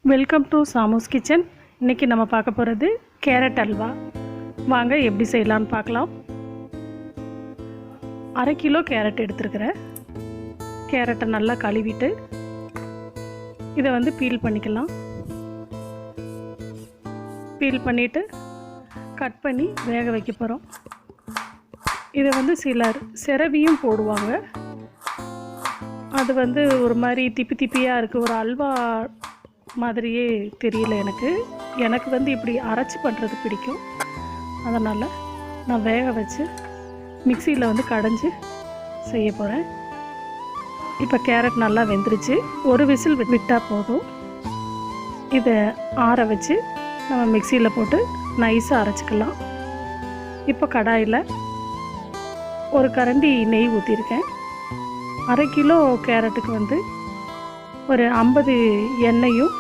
Welcome to சாமுஸ் kitchen. இன்றைக்கி நம்ம பார்க்க போகிறது கேரட் அல்வா. வாங்க எப்படி செய்யலான்னு பார்க்கலாம். 1/2 கிலோ கேரட் எடுத்துருக்கிறேன். கேரட்டை நல்லா கழுவிட்டு இதை பீல் பண்ணிக்கலாம். பீல் பண்ணிவிட்டு கட் பண்ணி வேக வைக்க போகிறோம். இதை சிலர் சிரவியும் போடுவாங்க. அது ஒரு மாதிரி திப்பி திப்பியாக இருக்குது, ஒரு அல்வா மாதிரியே தெரியல எனக்கு இப்படி அரைச்சி பண்ணுறது பிடிக்கும். அதனால் நான் வேக வச்சு மிக்சியில் கடைஞ்சி செய்ய போகிறேன். இப்போ கேரட் நல்லா வெந்துருச்சு. ஒரு விசில் விட்டால் போதும். இதை ஆற வச்சு நம்ம மிக்சியில் போட்டு நைஸாக அரைச்சிக்கலாம். இப்போ கடாயில் ஒரு கரண்டி நெய் ஊற்றிருக்கேன். 1/2 கிலோ கேரட்டுக்கு ஒரு 50 எண்ணெயும்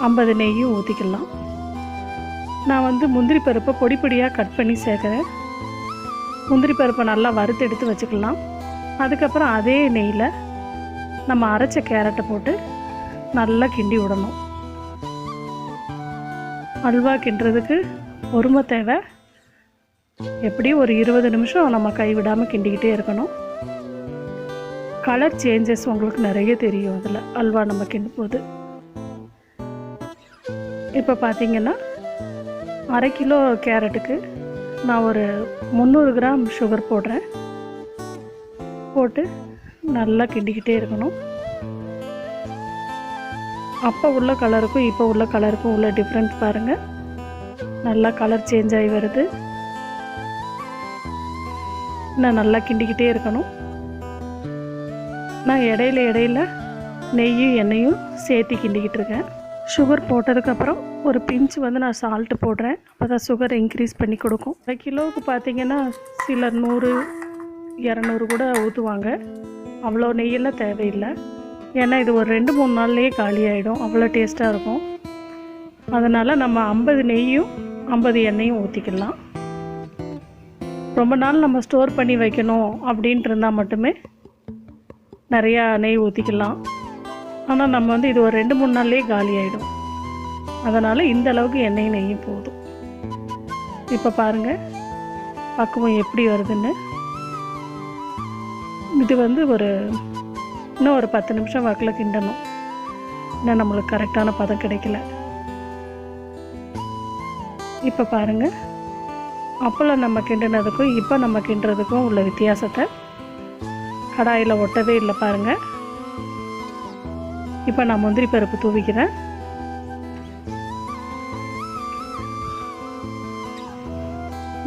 50 நெய்யும் ஊற்றிக்கலாம். நான் முந்திரி பருப்பை பொடி பொடியாக கட் பண்ணி சேர்க்குறேன். முந்திரி பருப்பை நல்லா வறுத்து எடுத்து வச்சுக்கலாம். அதுக்கப்புறம் அதே நெய்யில் நம்ம அரைச்ச கேரட்டை போட்டு நல்லா கிண்டி விடணும். அல்வா கிண்டுறதுக்கு பொறுமை தேவை. எப்படியும் ஒரு 20 நிமிஷம் நம்ம கைவிடாமல் கிண்டிக்கிட்டே இருக்கணும். கலர் சேஞ்சஸ் உங்களுக்கு நிறைய தெரியும் அதில், அல்வா நம்ம கிண்டும் போது. இப்போ பார்த்திங்கன்னா 1/2 கிலோ கேரட்டுக்கு நான் ஒரு 300 கிராம் சுகர் போடுறேன். போட்டு நல்லா கிண்டிக்கிட்டே இருக்கணும். அப்போ உள்ள கலருக்கும் இப்போ உள்ள கலருக்கும் உள்ள டிஃப்ரென்ஸ் பாருங்கள். நல்லா கலர் சேஞ்ச் ஆகி வருது. இன்னும் நல்லா கிண்டிக்கிட்டே இருக்கணும். நான் இடையில நெய்யும் எண்ணெயும் சேர்த்து கிண்டிக்கிட்டு இருக்கேன். சுகர் போட்டதுக்கப்புறம் ஒரு பிஞ்சு நான் சால்ட்டு போடுறேன். அப்போ தான் சுகர் இன்க்ரீஸ் பண்ணி கொடுக்கும். 1/2 கிலோவுக்கு பார்த்திங்கன்னா சிலர் 100-200 கூட ஊற்றுவாங்க. அவ்வளோ நெய்யெல்லாம் தேவையில்லை. ஏன்னா இது ஒரு 2-3 நாள்லேயே காலி ஆகிடும். அவ்வளோ டேஸ்ட்டாக இருக்கும். அதனால் நம்ம 50 நெய்யும் 50 எண்ணெயும் ஊற்றிக்கலாம். ரொம்ப நாள் நம்ம ஸ்டோர் பண்ணி வைக்கணும் அப்படின்ட்டு இருந்தால் மட்டுமே நிறையா நெய் ஊற்றிக்கலாம். ஆனால் நம்ம இது ஒரு 2-3 நாள்லேயே காலி ஆகிடும். அதனால் இந்த அளவுக்கு எண்ணெய் நெய்யும் போதும். இப்போ பாருங்கள் பக்குவம் எப்படி வருதுன்னு. இது இன்னும் ஒரு 10 நிமிஷம் வாக்கில் கிண்டணும். இன்னும் நம்மளுக்கு கரெக்டான பதம் கிடைக்கல. இப்போ பாருங்கள், அப்போல்லாம் நம்ம கிண்டினதுக்கும் இப்போ நம்ம கிண்டுறதுக்கும் உள்ள வித்தியாசத்தை கடாயில் ஒட்டவே இல்லை பாருங்கள். இப்போ நான் முந்திரி பருப்பு தூவிக்கிறேன்.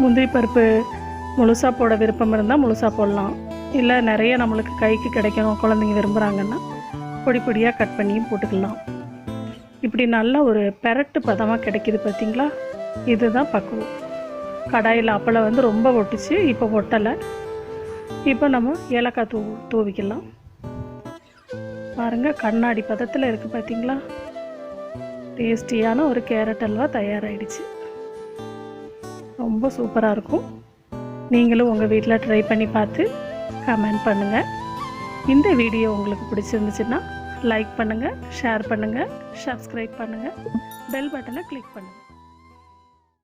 முந்திரி பருப்பு முழுசாக போட விருப்பம் இருந்தால் முழுசாக போடலாம். இல்லை நிறைய நம்மளுக்கு கைக்கு கிடைக்கணும், குழந்தைங்க விரும்புகிறாங்கன்னா பொடி பொடியாக கட் பண்ணியும் போட்டுக்கலாம். இப்படி நல்லா ஒரு பெரட்டு பதமாக கிடைக்கிது பார்த்திங்களா? இதுதான் பக்குவம். கடாயில் அப்பளம் ரொம்ப ஒட்டுச்சு, இப்போ ஒட்டலை. இப்போ நம்ம ஏலக்காய் தூவிக்கலாம். பாருங்கள் கண்ணாடி பதத்தில் இருக்குது பார்த்திங்களா? டேஸ்டியான ஒரு கேரட் அல்வா தயாராகிடுச்சு. ரொம்ப சூப்பராக இருக்கும். நீங்களும் உங்கள் வீட்டில் ட்ரை பண்ணி பார்த்து கமெண்ட் பண்ணுங்கள். இந்த வீடியோ உங்களுக்கு பிடிச்சிருந்துச்சுன்னா லைக் பண்ணுங்கள், ஷேர் பண்ணுங்கள், சப்ஸ்கிரைப் பண்ணுங்கள், பெல் பட்டனை கிளிக் பண்ணுங்கள்.